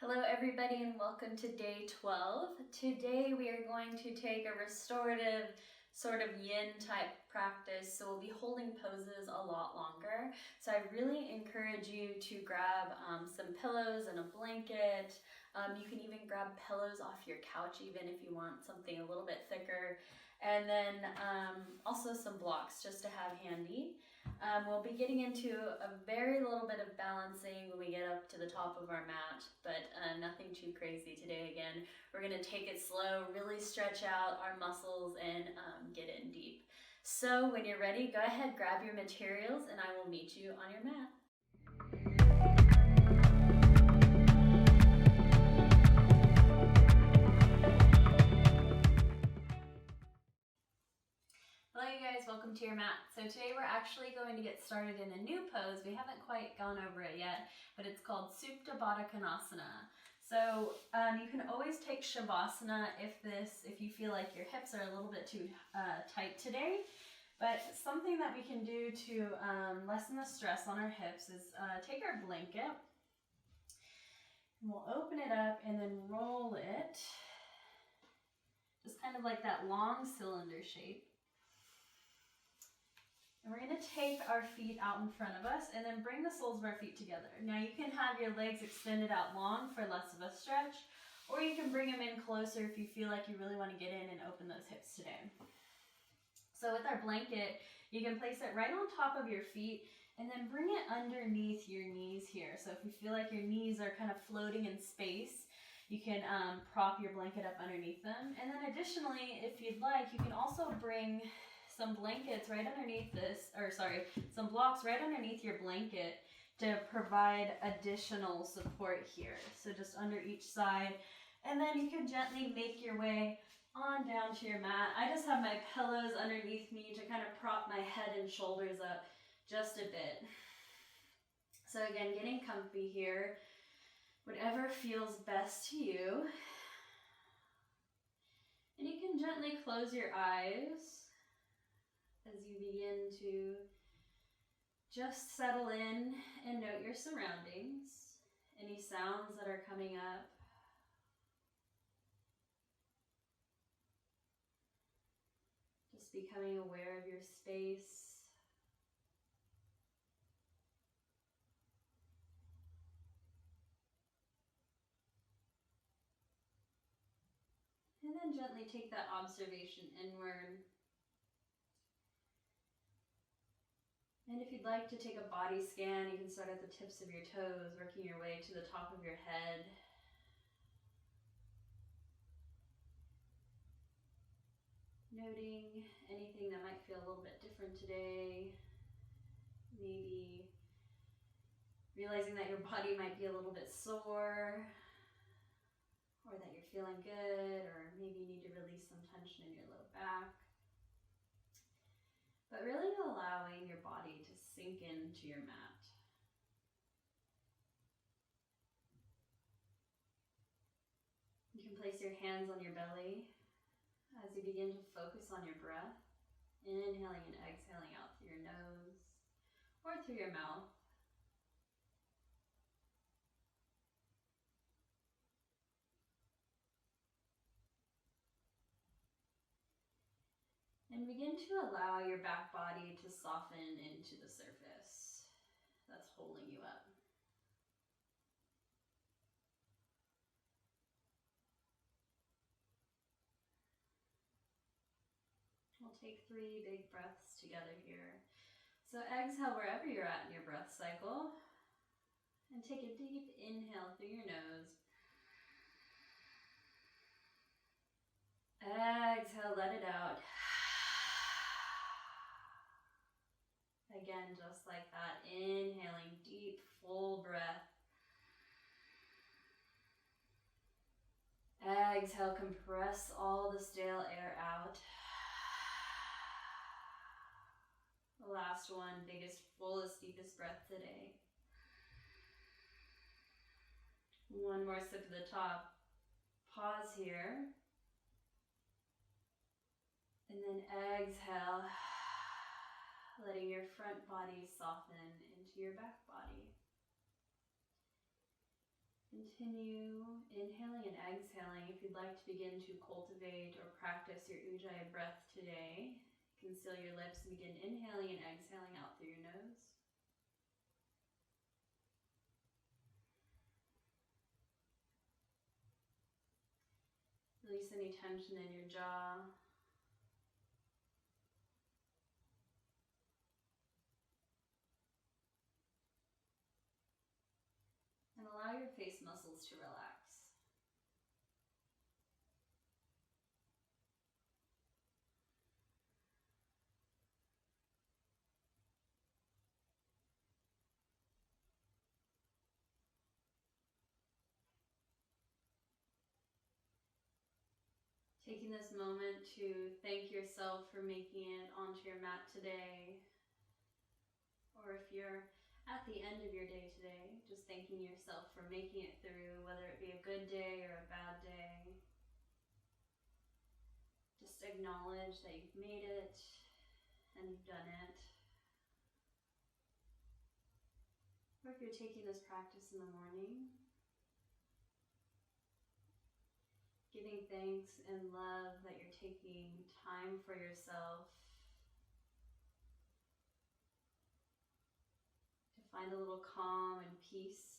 Hello everybody and welcome to day 12. Today we are going to take a restorative sort of yin type practice, so we'll be holding poses a lot longer. So I really encourage you to grab some pillows and a blanket. You can even grab pillows off your couch even if you want something a little bit thicker. And then also some blocks just to have handy. We'll be getting into a very little bit of balancing when we get up to the top of our mat, but nothing too crazy today. Again, we're going to take it slow, really stretch out our muscles and get in deep. So when you're ready, go ahead, grab your materials, and I will meet you on your mat. Hello you guys, welcome to your mat. So today we're actually going to get started in a new pose. We haven't quite gone over it yet, but it's called Supta Baddha Konasana. So you can always take Shavasana if you feel like your hips are a little bit too tight today. But something that we can do to lessen the stress on our hips is take our blanket, and we'll open it up and then roll it, just kind of like that long cylinder shape. And we're going to take our feet out in front of us and then bring the soles of our feet together. Now you can have your legs extended out long for less of a stretch, or you can bring them in closer if you feel like you really want to get in and open those hips today. So with our blanket, you can place it right on top of your feet and then bring it underneath your knees here. So if you feel like your knees are kind of floating in space, you can prop your blanket up underneath them. And then additionally, if you'd like, you can also bring some blankets right underneath some blocks right underneath your blanket to provide additional support here. So just under each side, and then you can gently make your way on down to your mat. I just have my pillows underneath me to kind of prop my head and shoulders up just a bit. So again, getting comfy here, whatever feels best to you. And you can gently close your eyes as you begin to just settle in and note your surroundings, any sounds that are coming up. Just becoming aware of your space. And then gently take that observation inward. And if you'd like to take a body scan, you can start at the tips of your toes, working your way to the top of your head. Noting anything that might feel a little bit different today. Maybe realizing that your body might be a little bit sore, or that you're feeling good, or maybe you need to release some tension in your low back. But really allowing your body to sink into your mat. You can place your hands on your belly as you begin to focus on your breath, inhaling and exhaling out through your nose or through your mouth. And begin to allow your back body to soften into the surface that's holding you up. We'll take 3 big breaths together here. So exhale wherever you're at in your breath cycle. And take a deep inhale through your nose. Exhale, let it out. Again, just like that, inhaling deep, full breath. Exhale, compress all the stale air out. The last one, biggest, fullest, deepest breath today. One more sip at the top. Pause here. And then exhale, letting your front body soften into your back body. And Continue inhaling and exhaling. If you'd like to begin to cultivate or practice your Ujjayi breath today, you can seal your lips and begin inhaling and exhaling out through your nose. Release any tension in your jaw. And allow your face muscles to relax. Taking this moment to thank yourself for making it onto your mat today. Or if you're at the end of your day today, just thanking yourself for making it through, whether it be a good day or a bad day. Just acknowledge that you've made it and you've done it. Or if you're taking this practice in the morning, giving thanks and love that you're taking time for yourself to find a little calm and peace.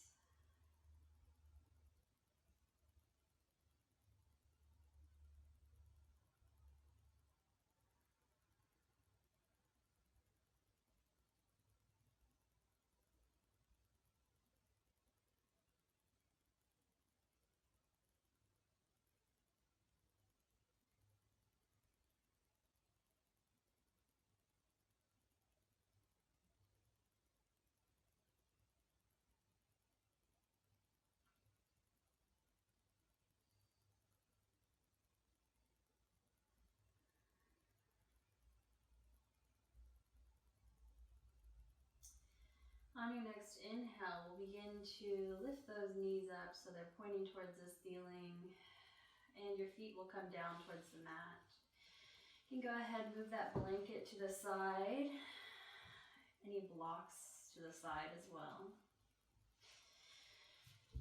On your next inhale, we'll begin to lift those knees up so they're pointing towards the ceiling, and your feet will come down towards the mat. You can go ahead and move that blanket to the side, any blocks to the side as well.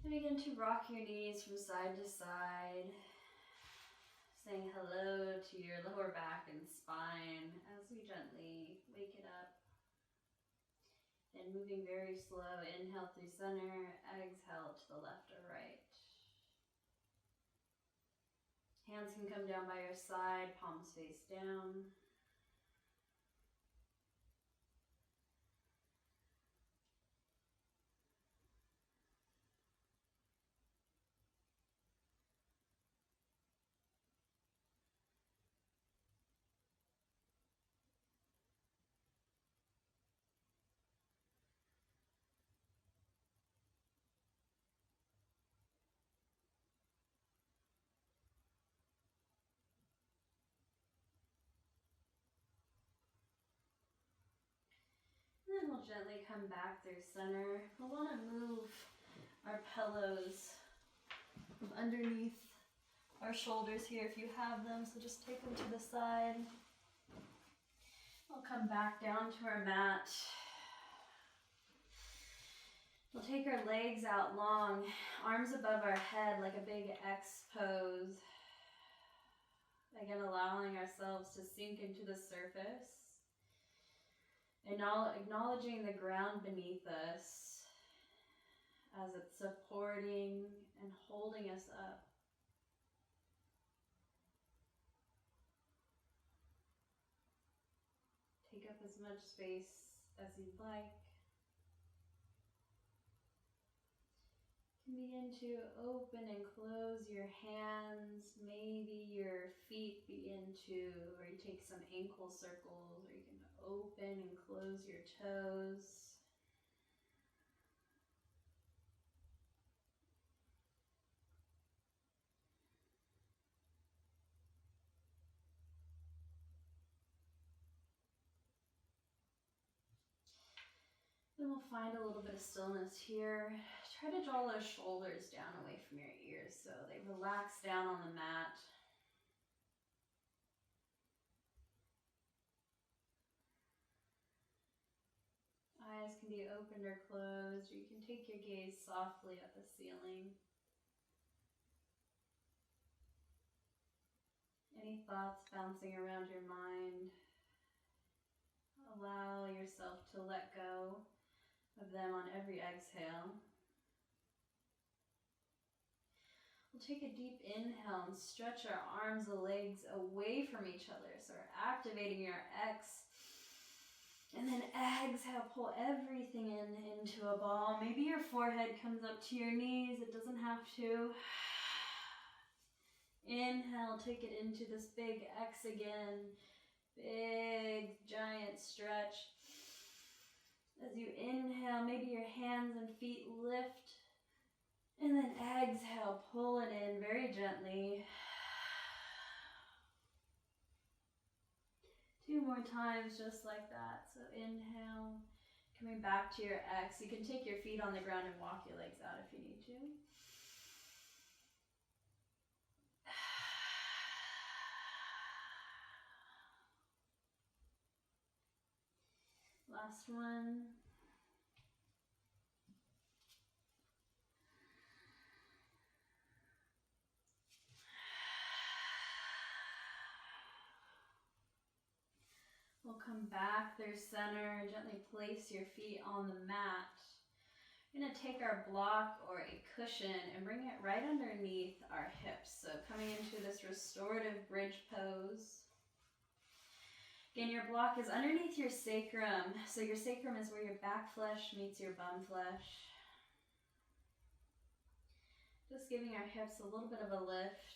And begin to rock your knees from side to side, saying hello to your lower back and spine as we gently wake it up. And moving very slow, inhale through center, exhale to the left or right. Hands can come down by your side, palms face down. And then we'll gently come back through center. We'll want to move our pillows from underneath our shoulders here if you have them. So just take them to the side. We'll come back down to our mat. We'll take our legs out long, arms above our head like a big X pose. Again, allowing ourselves to sink into the surface. Acknowledging the ground beneath us as it's supporting and holding us up. Take up as much space as you'd like. You can begin to open and close your hands. Maybe your feet begin to, or you take some ankle circles, or you can open and close your toes. Then we'll find a little bit of stillness here. Try to draw those shoulders down away from your ears so they relax down on the mat. Eyes can be opened or closed, or you can take your gaze softly at the ceiling. Any thoughts bouncing around your mind, allow yourself to let go of them on every exhale. We'll take a deep inhale and stretch our arms and legs away from each other. So we're activating your X. And then exhale, pull everything into a ball. Maybe your forehead comes up to your knees. It doesn't have to. Inhale, take it into this big X again. Big, giant stretch. As you inhale, maybe your hands and feet lift. And then exhale, pull it in very gently. 2 more times just like that. So inhale, coming back to your X. You can take your feet on the ground and walk your legs out if you need to. Last one. We'll come back through center, gently place your feet on the mat. We're going to take our block or a cushion and bring it right underneath our hips. So coming into this restorative bridge pose. Again, your block is underneath your sacrum. So your sacrum is where your back flesh meets your bum flesh. Just giving our hips a little bit of a lift.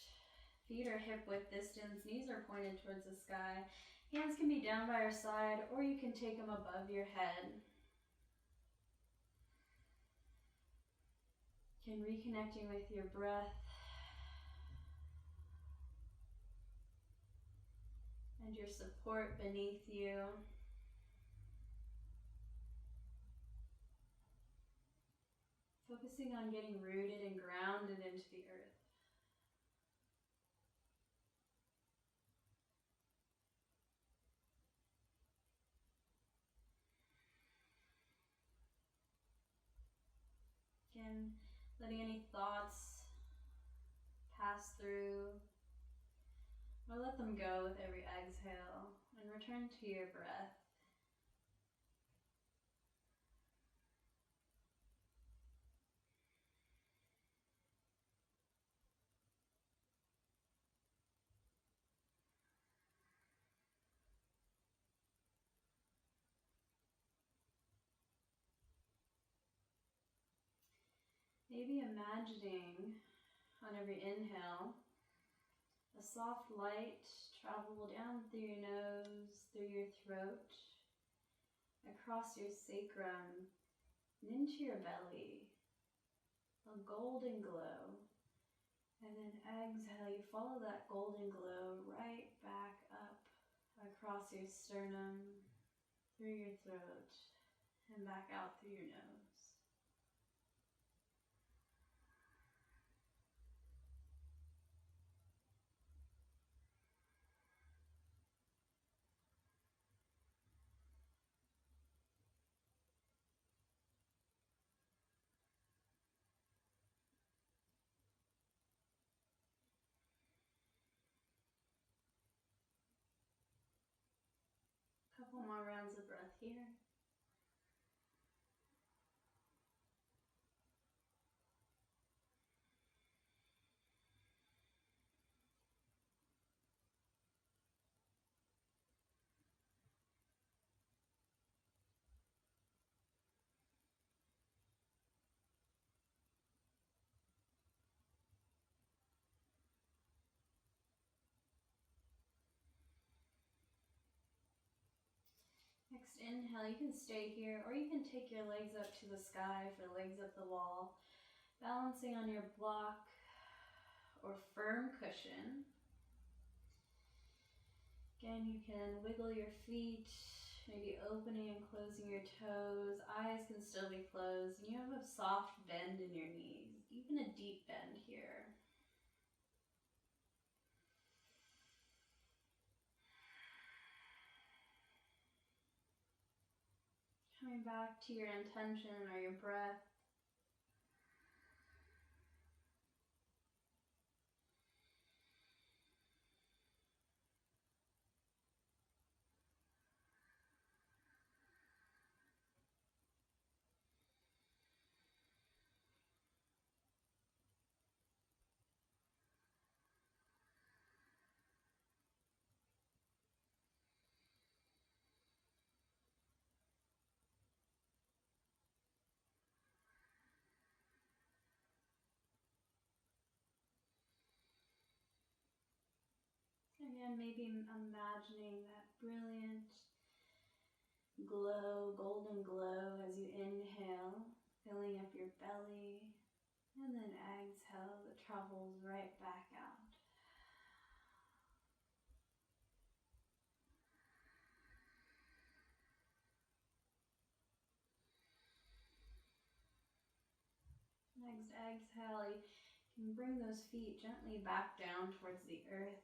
Feet are hip width distance, knees are pointed towards the sky. Hands can be down by your side, or you can take them above your head. Again, reconnecting with your breath. And your support beneath you. Focusing on getting rooted and grounded into the earth. Again, letting any thoughts pass through, or let them go with every exhale, and return to your breath. Maybe imagining on every inhale, a soft light travel down through your nose, through your throat, across your sacrum, and into your belly. A golden glow. And then exhale, you follow that golden glow right back up across your sternum, through your throat, and back out through your nose. Couple more rounds of breath here. Next inhale, you can stay here, or you can take your legs up to the sky for legs up the wall, balancing on your block or firm cushion. Again, you can wiggle your feet, maybe opening and closing your toes. Eyes can still be closed, and you have a soft bend in your knees, even a deep bend here. Coming back to your intention or your breath. Again, maybe imagining that brilliant glow, golden glow as you inhale, filling up your belly, and then exhale, it travels right back out. Next exhale, you can bring those feet gently back down towards the earth.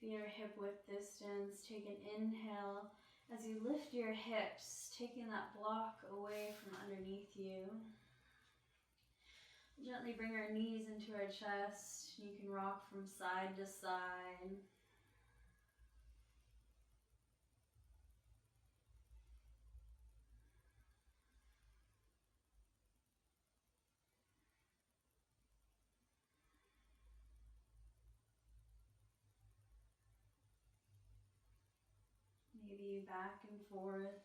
Feet are hip width distance. Take an inhale as you lift your hips, taking that block away from underneath you. Gently bring our knees into our chest. You can rock from side to side. Maybe back and forth.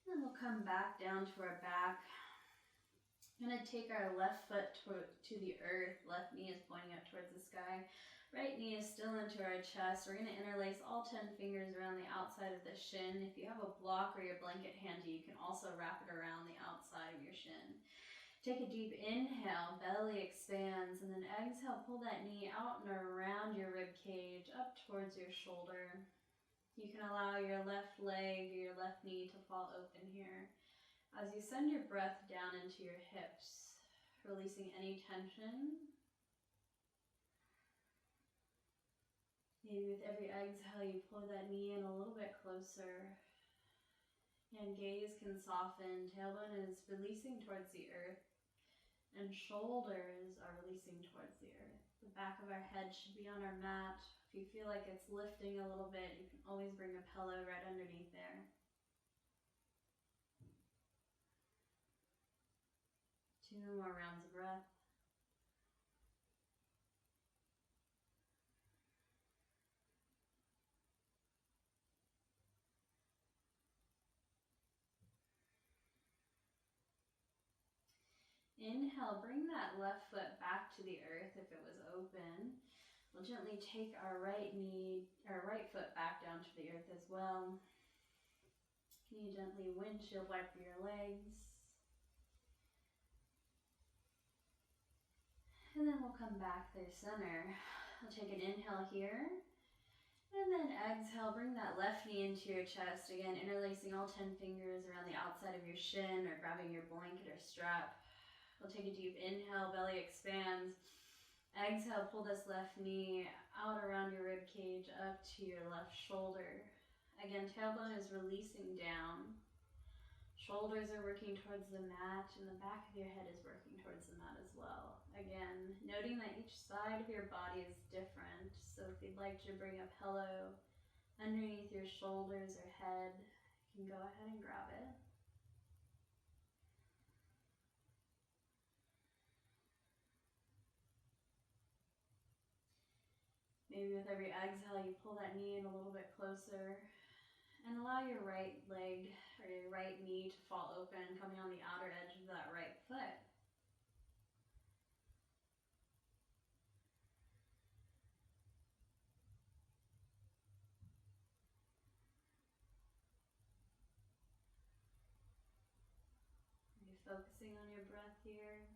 Then we'll come back down to our back. I'm going to take our left foot to the earth. Left knee is pointing up towards the sky. Right knee is still into our chest. We're going to interlace all 10 fingers around the outside of the shin. If you have a block or your blanket handy, you can also wrap it around the outside of your shin. Take a deep inhale, belly expands, and then exhale, pull that knee out and around your rib cage, up towards your shoulder. You can allow your left leg or your left knee to fall open here. As you send your breath down into your hips, releasing any tension. Maybe with every exhale, you pull that knee in a little bit closer. And gaze can soften. Tailbone is releasing towards the earth. And shoulders are releasing towards the earth. The back of our head should be on our mat. If you feel like it's lifting a little bit, you can always bring a pillow right underneath there. 2 more rounds of breath. Inhale, bring that left foot back to the earth if it was open. We'll gently take our right foot back down to the earth as well. Can you gently windshield wipe your legs? And then we'll come back through center. We'll take an inhale here. And then exhale, bring that left knee into your chest. Again, interlacing all 10 fingers around the outside of your shin or grabbing your blanket or strap. We'll take a deep inhale, belly expands. Exhale, pull this left knee out around your rib cage up to your left shoulder. Again, tailbone is releasing down. Shoulders are working towards the mat and the back of your head is working towards the mat as well. Again, noting that each side of your body is different. So if you'd like to bring a pillow underneath your shoulders or head, you can go ahead and grab it. Maybe with every exhale, you pull that knee in a little bit closer and allow your right leg or your right knee to fall open, coming on the outer edge of that right foot. Are you focusing on your breath here?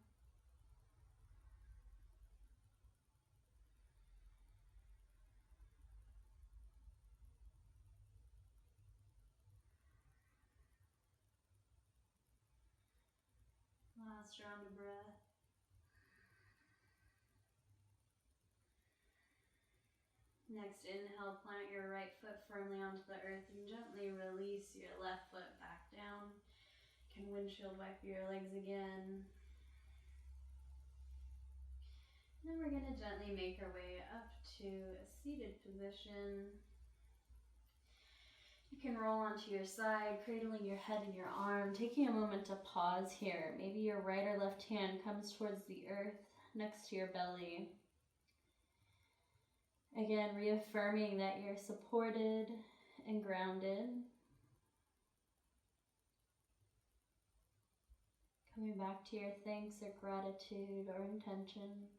Last round of breath. Next inhale, plant your right foot firmly onto the earth and gently release your left foot back down. You can windshield wipe your legs again. And then we're going to gently make our way up to a seated position. You can roll onto your side, cradling your head in your arm, taking a moment to pause here. Maybe your right or left hand comes towards the earth next to your belly. Again, reaffirming that you're supported and grounded. Coming back to your thanks or gratitude or intention.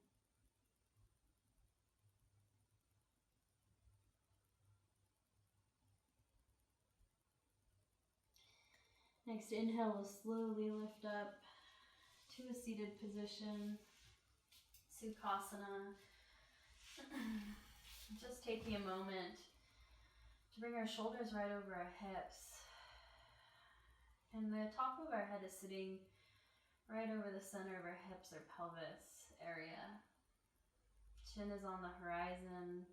Next inhale, we'll slowly lift up to a seated position, Sukhasana. Just taking a moment to bring our shoulders right over our hips. And the top of our head is sitting right over the center of our hips or pelvis area. Chin is on the horizon,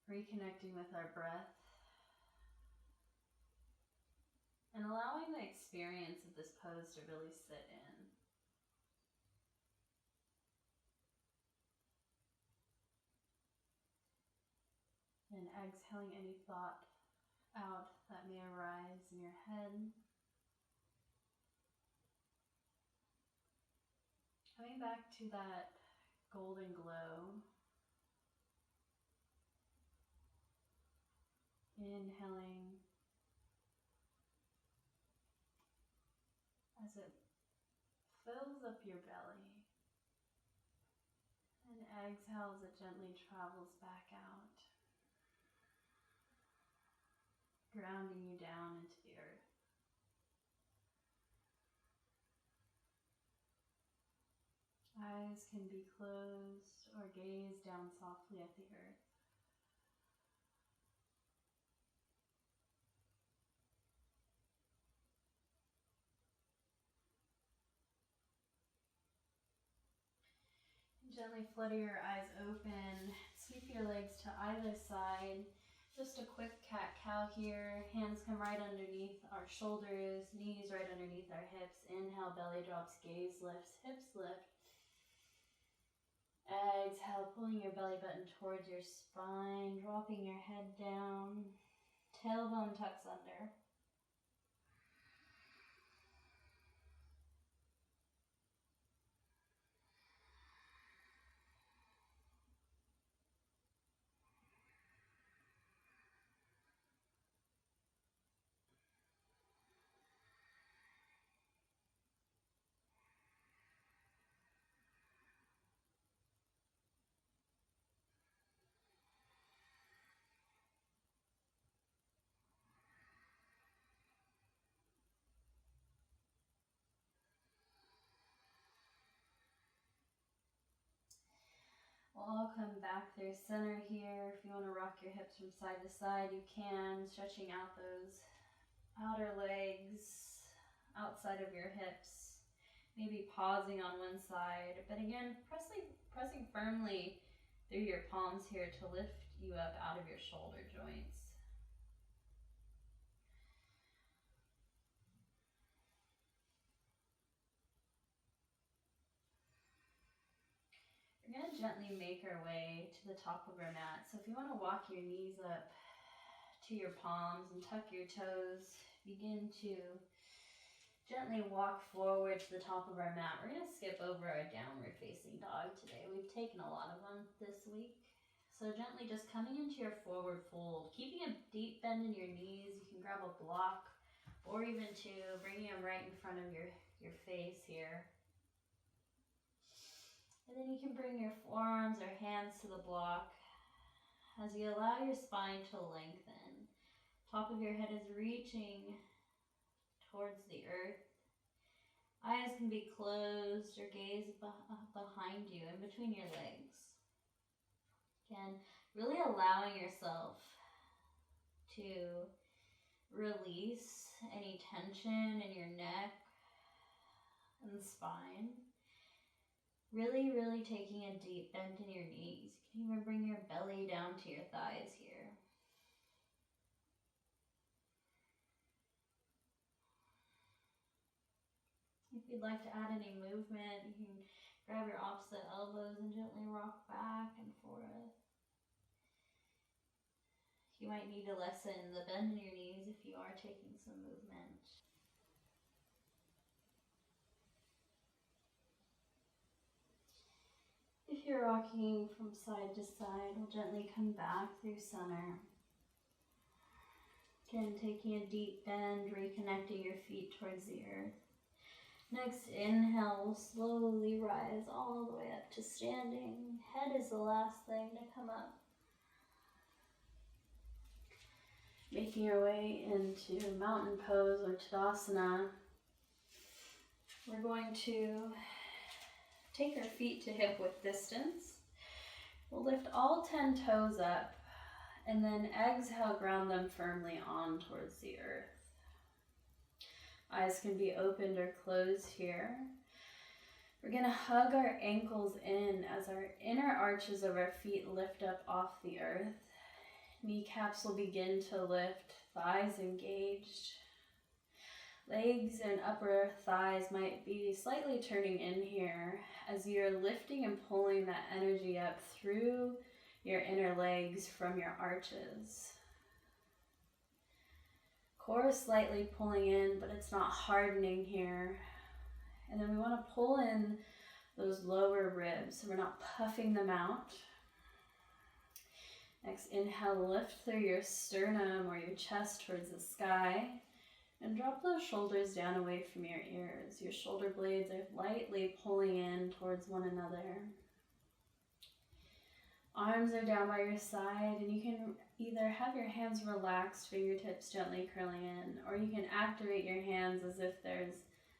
reconnecting with our breath. And allowing the experience of this pose to really sit in. And exhaling any thought out that may arise in your head. Coming back to that golden glow. Inhaling as it fills up your belly. And exhale as it gently travels back out. Grounding you down into the earth. Eyes can be closed or gaze down softly at the earth. Gently flutter your eyes open. Sweep your legs to either side. Just a quick cat-cow here. Hands come right underneath our shoulders, knees right underneath our hips. Inhale, belly drops, gaze lifts, hips lift. Exhale, pulling your belly button towards your spine, dropping your head down. Tailbone tucks under. We'll all come back through center here. If you want to rock your hips from side to side, you can. Stretching out those outer legs outside of your hips. Maybe pausing on one side. But again, pressing firmly through your palms here to lift you up out of your shoulder joints. We're going to gently make our way to the top of our mat. So if you want to walk your knees up to your palms and tuck your toes, begin to gently walk forward to the top of our mat. We're going to skip over our downward facing dog today. We've taken a lot of them this week. So gently just coming into your forward fold, keeping a deep bend in your knees. You can grab a block or even two, bringing them right in front of your face here. And then you can bring your forearms or hands to the block as you allow your spine to lengthen. Top of your head is reaching towards the earth. Eyes can be closed or gaze behind you, in between your legs. Again, really allowing yourself to release any tension in your neck and the spine. Really, really taking a deep bend in your knees. You can even bring your belly down to your thighs here. If you'd like to add any movement, you can grab your opposite elbows and gently rock back and forth. You might need to lessen the bend in your knees if you are taking some movement. If you're rocking from side to side, we'll gently come back through center. Again, taking a deep bend, reconnecting your feet towards the earth. Next inhale, we'll slowly rise all the way up to standing. Head is the last thing to come up. Making your way into mountain pose or Tadasana. We're going to take our feet to hip width distance. We'll lift all 10 toes up and then exhale, ground them firmly on towards the earth. Eyes can be opened or closed here. We're going to hug our ankles in as our inner arches of our feet lift up off the earth. Kneecaps will begin to lift, thighs engaged. Legs and upper thighs might be slightly turning in here as you're lifting and pulling that energy up through your inner legs from your arches. Core is slightly pulling in, but it's not hardening here. And then we want to pull in those lower ribs so we're not puffing them out. Next, inhale, lift through your sternum or your chest towards the sky. And drop those shoulders down away from your ears. Your shoulder blades are lightly pulling in towards one another. Arms are down by your side, and you can either have your hands relaxed, fingertips gently curling in, or you can activate your hands as if there's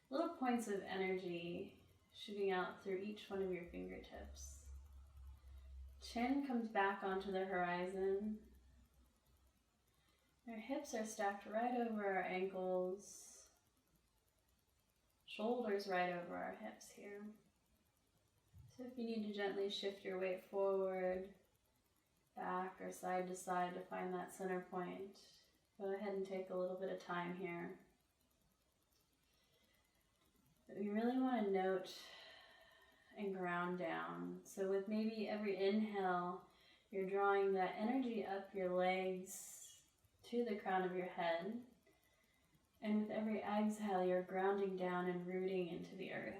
little points of energy shooting out through each one of your fingertips. Chin comes back onto the horizon. Our hips are stacked right over our ankles, shoulders right over our hips here. So if you need to gently shift your weight forward, back, or side to side to find that center point, go ahead and take a little bit of time here. But we really want to note and ground down. So with maybe every inhale, you're drawing that energy up your legs to the crown of your head. And with every exhale, you're grounding down and rooting into the earth.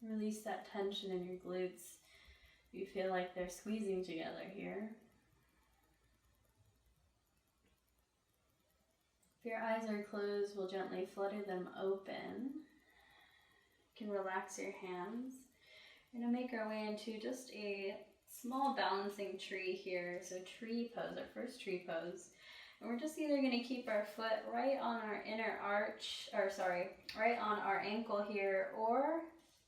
Release that tension in your glutes. You feel like they're squeezing together here. If your eyes are closed, we'll gently flutter them open. You can relax your hands. We're going to make our way into just a small balancing tree here. So tree pose, our first tree pose. And we're just either going to keep our foot right on our inner arch, right on our ankle here, or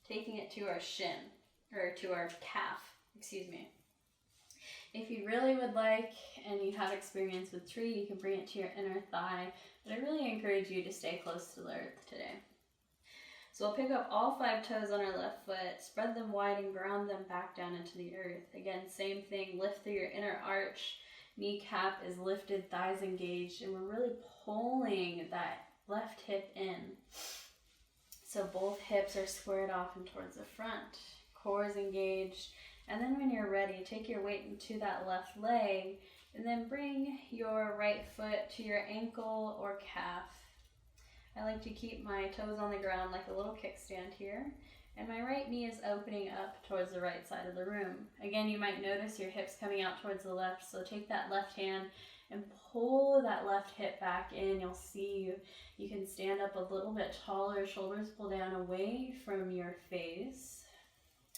taking it to our shin, or to our calf, If you really would like, and you have experience with tree, you can bring it to your inner thigh, but I really encourage you to stay close to the earth today. So we'll pick up all 5 toes on our left foot, spread them wide and ground them back down into the earth. Again, same thing, lift through your inner arch, kneecap is lifted, thighs engaged, and we're really pulling that left hip in. So both hips are squared off and towards the front, core is engaged, and then when you're ready, take your weight into that left leg, and then bring your right foot to your ankle or calf. I like to keep my toes on the ground like a little kickstand here, and my right knee is opening up towards the right side of the room. Again, you might notice your hips coming out towards the left, so take that left hand and pull that left hip back in. You'll see you can stand up a little bit taller, shoulders pull down away from your face.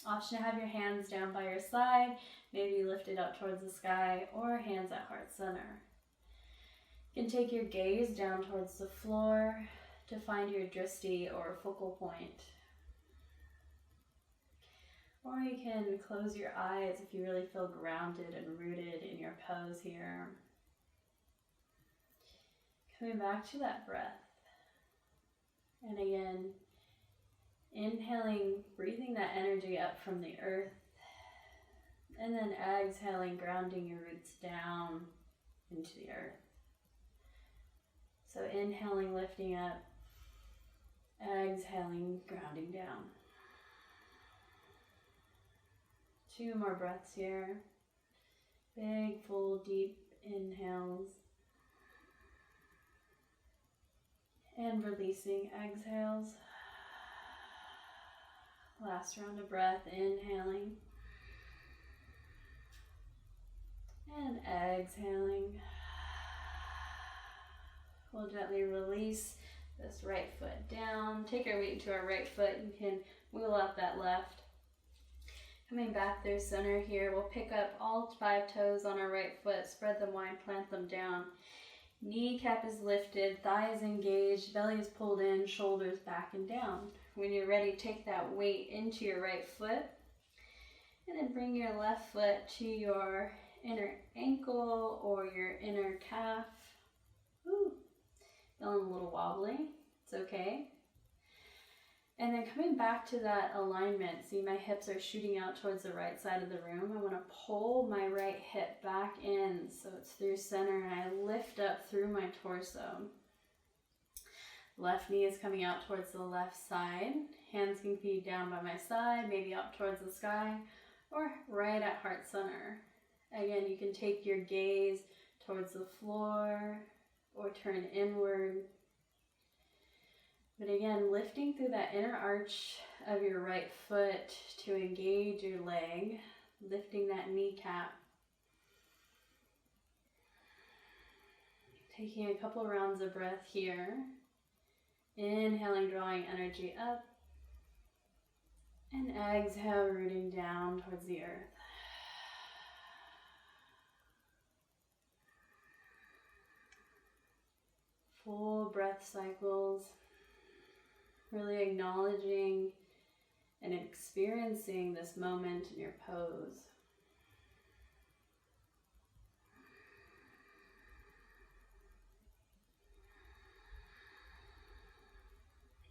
Option to have your hands down by your side, maybe lifted up towards the sky, or hands at heart center. You can take your gaze down towards the floor to find your drishti or focal point. Or you can close your eyes if you really feel grounded and rooted in your pose here. Coming back to that breath. And again, inhaling, breathing that energy up from the earth. And then exhaling, grounding your roots down into the earth. So inhaling, lifting up. Exhaling, grounding down. 2 more breaths here. Big, full, deep inhales. And releasing exhales. Last round of breath, inhaling. And exhaling. We'll gently release this right foot down. Take our weight into our right foot. You can wheel out that left. Coming back through center here, we'll pick up all 5 toes on our right foot, spread them wide, plant them down. Kneecap is lifted, thighs engaged, belly is pulled in, shoulders back and down. When you're ready, take that weight into your right foot, and then bring your left foot to your inner ankle or your inner calf. Ooh, feeling a little wobbly, it's okay. And then coming back to that alignment, see my hips are shooting out towards the right side of the room. I want to pull my right hip back in so it's through center, and I lift up through my torso. Left knee is coming out towards the left side. Hands can be down by my side, maybe up towards the sky, or right at heart center. Again, you can take your gaze towards the floor or turn inward. But again, lifting through that inner arch of your right foot to engage your leg, lifting that kneecap. Taking a couple rounds of breath here. Inhaling, drawing energy up. And exhale, rooting down towards the earth. Full breath cycles. Really acknowledging and experiencing this moment in your pose.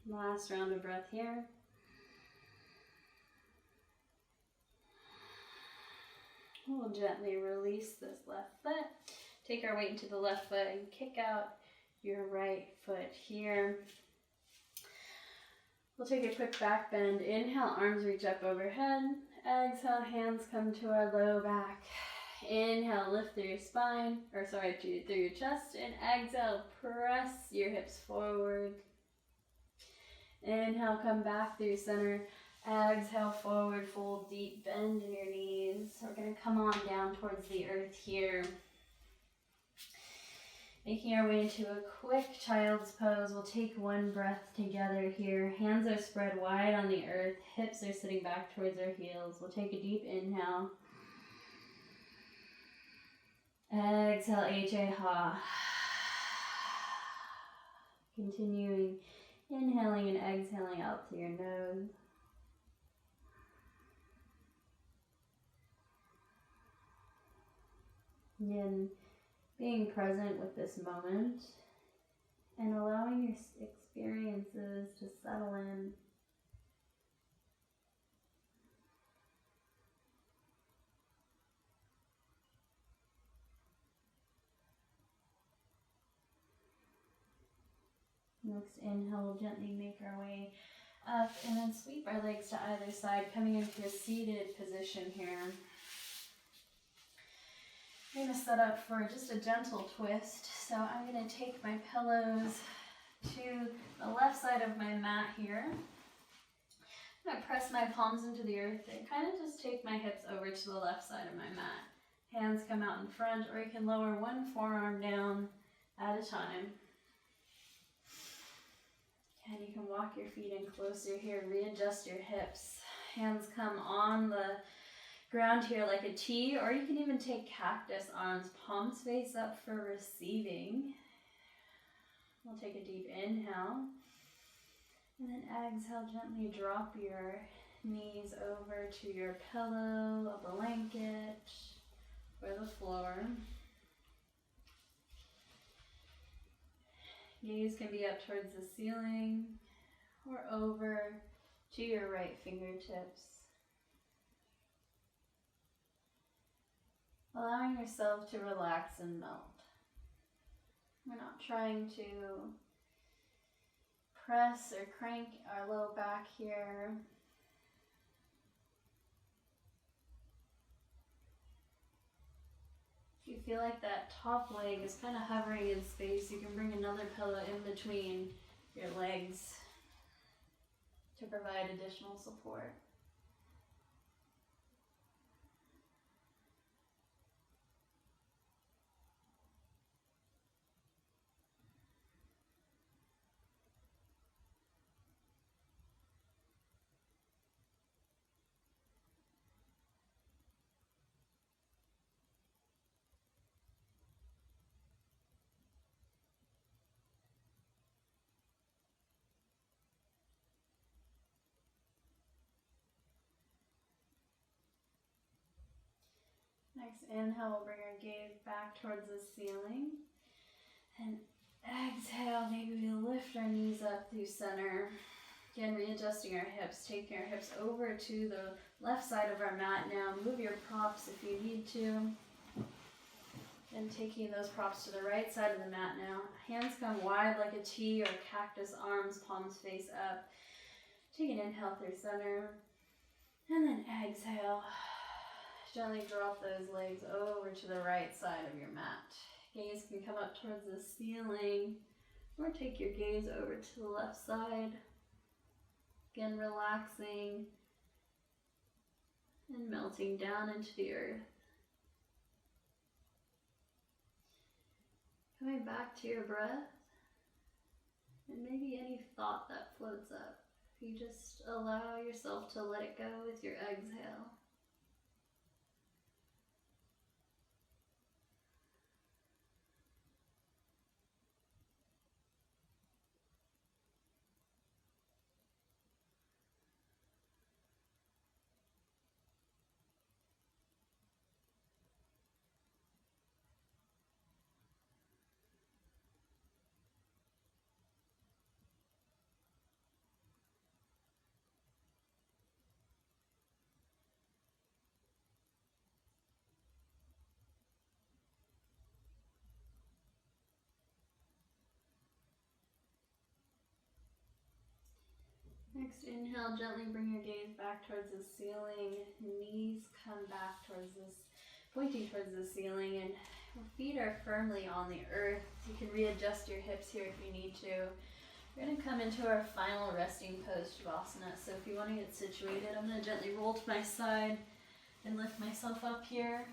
Last round of breath here. We'll gently release this left foot. Take our weight into the left foot and kick out your right foot here. We'll take a quick back bend. Inhale, arms reach up overhead. Exhale, hands come to our low back. Inhale, lift through your spine, through your chest. And exhale, press your hips forward. Inhale, come back through center. Exhale, forward fold, deep bend in your knees. We're going to come on down towards the earth here. Making our way into a quick child's pose. We'll take one breath together here. Hands are spread wide on the earth. Hips are sitting back towards our heels. We'll take a deep inhale. Exhale, H-A-ha. Continuing, inhaling and exhaling out through your nose. Again, being present with this moment and allowing your experiences to settle in. Next inhale, we'll gently make our way up and then sweep our legs to either side, coming into a seated position here. I'm going to set up for just a gentle twist. So I'm going to take my pillows to the left side of my mat here. I'm going to press my palms into the earth and kind of just take my hips over to the left side of my mat. Hands come out in front, or you can lower one forearm down at a time. And you can walk your feet in closer here, readjust your hips. Hands come on the ground here like a T, or you can even take cactus arms, palms face up for receiving. We'll take a deep inhale, and then exhale, gently drop your knees over to your pillow, a blanket, or the floor. Gaze can be up towards the ceiling or over to your right fingertips. Allowing yourself to relax and melt. We're not trying to press or crank our low back here. If you feel like that top leg is kind of hovering in space, you can bring another pillow in between your legs to provide additional support. Next inhale, we'll bring our gaze back towards the ceiling. And exhale, maybe we lift our knees up through center. Again, readjusting our hips, taking our hips over to the left side of our mat now. Move your props if you need to. And taking those props to the right side of the mat now. Hands come wide like a T or cactus arms, palms face up. Take an inhale through center. And then exhale. Gently drop those legs over to the right side of your mat. Gaze can come up towards the ceiling or take your gaze over to the left side. Again, relaxing and melting down into the earth. Coming back to your breath and maybe any thought that floats up. You just allow yourself to let it go with your exhale. Next inhale, gently bring your gaze back towards the ceiling. Knees come back towards this, pointing towards the ceiling, and your feet are firmly on the earth. You can readjust your hips here if you need to. We're going to come into our final resting pose, Shavasana. So if you want to get situated, I'm going to gently roll to my side and lift myself up here.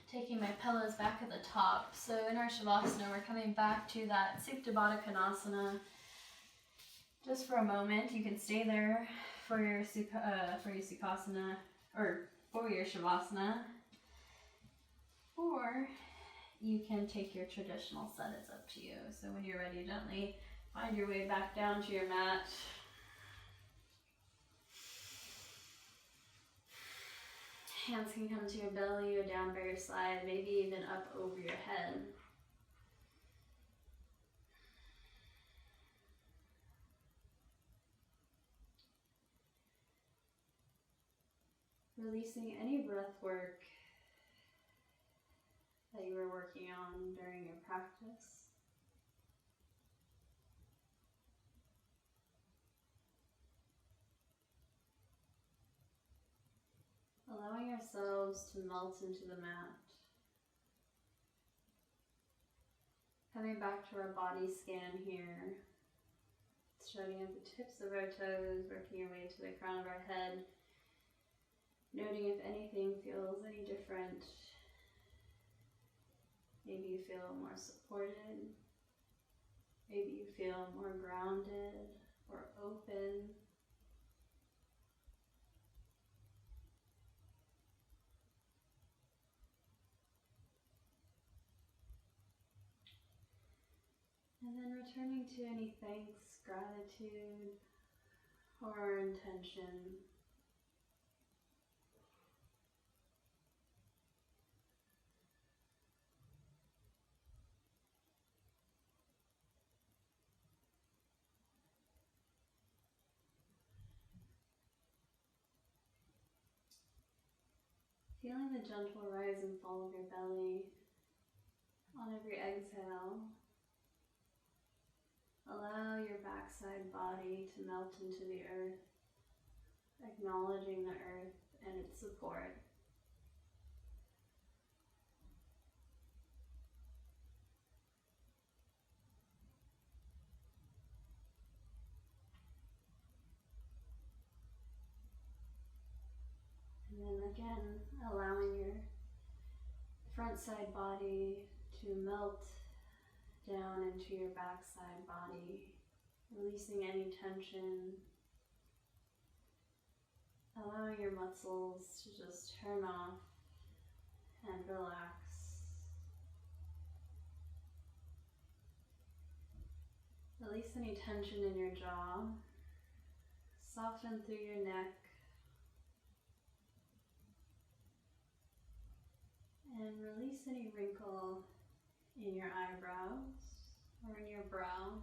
Taking my pillows back at the top. So in our Shavasana, we're coming back to that Supta Baddha Konasana. Just for a moment, you can stay there for your Sukhasana, or for your Shavasana, or you can take your traditional set. It's up to you. So when you're ready, gently find your way back down to your mat. Hands can come to your belly or down by your side, maybe even up over your head. Releasing any breath work that you were working on during your practice. Allowing ourselves to melt into the mat. Coming back to our body scan here. Starting at the tips of our toes, working your way to the crown of our head. Noting if anything feels any different. Maybe you feel more supported. Maybe you feel more grounded or open. And then returning to any thanks, gratitude, or intention. Feeling the gentle rise and fall of your belly on every exhale. Allow your backside body to melt into the earth, acknowledging the earth and its support. And then again, allowing your front side body to melt down into your backside body, releasing any tension, allowing your muscles to just turn off and relax. Release any tension in your jaw, soften through your neck. And release any wrinkle in your eyebrows or in your brow.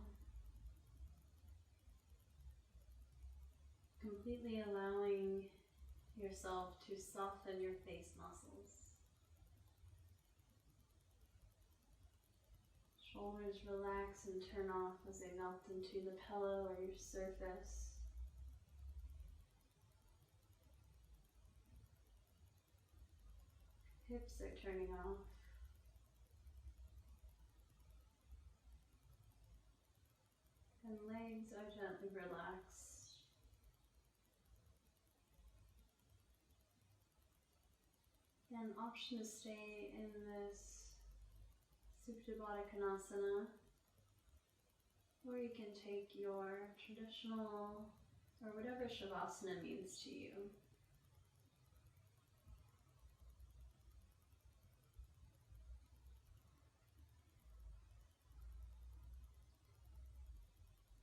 Completely allowing yourself to soften your face muscles. Shoulders relax and turn off as they melt into the pillow or your surface. Hips are turning off. And legs are gently relaxed. An option to stay in this Supta Baddha Konasana, or you can take your traditional or whatever Shavasana means to you.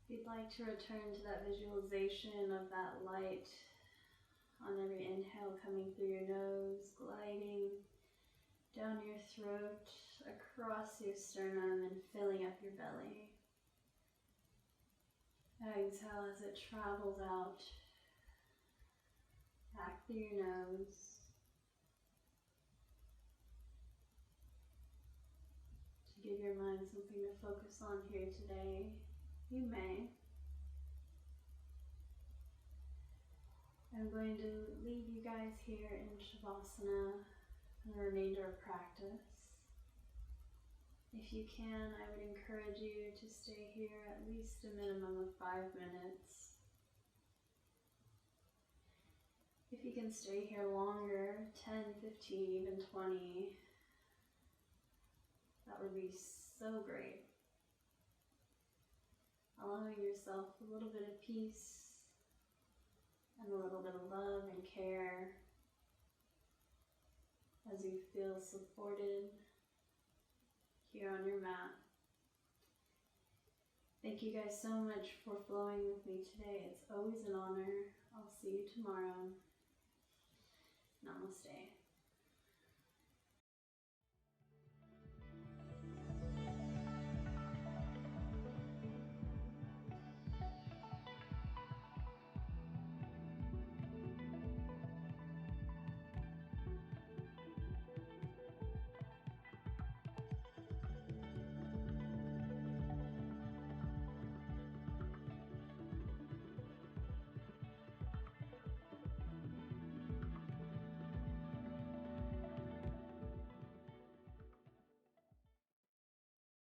If you'd like to return to that visualization of that light on every inhale coming through your nose, gliding down your throat, across your sternum, and filling up your belly. Exhale as it travels out, back through your nose. To give your mind something to focus on here today, you may. I'm going to leave you guys here in Shavasana for the remainder of practice. If you can, I would encourage you to stay here at least a minimum of 5 minutes. If you can stay here longer, 10, 15, even 20, that would be so great. Allowing yourself a little bit of peace and a little bit of love and care as you feel supported here on your mat. Thank you guys so much for flowing with me today. It's always an honor. I'll see you tomorrow. Namaste.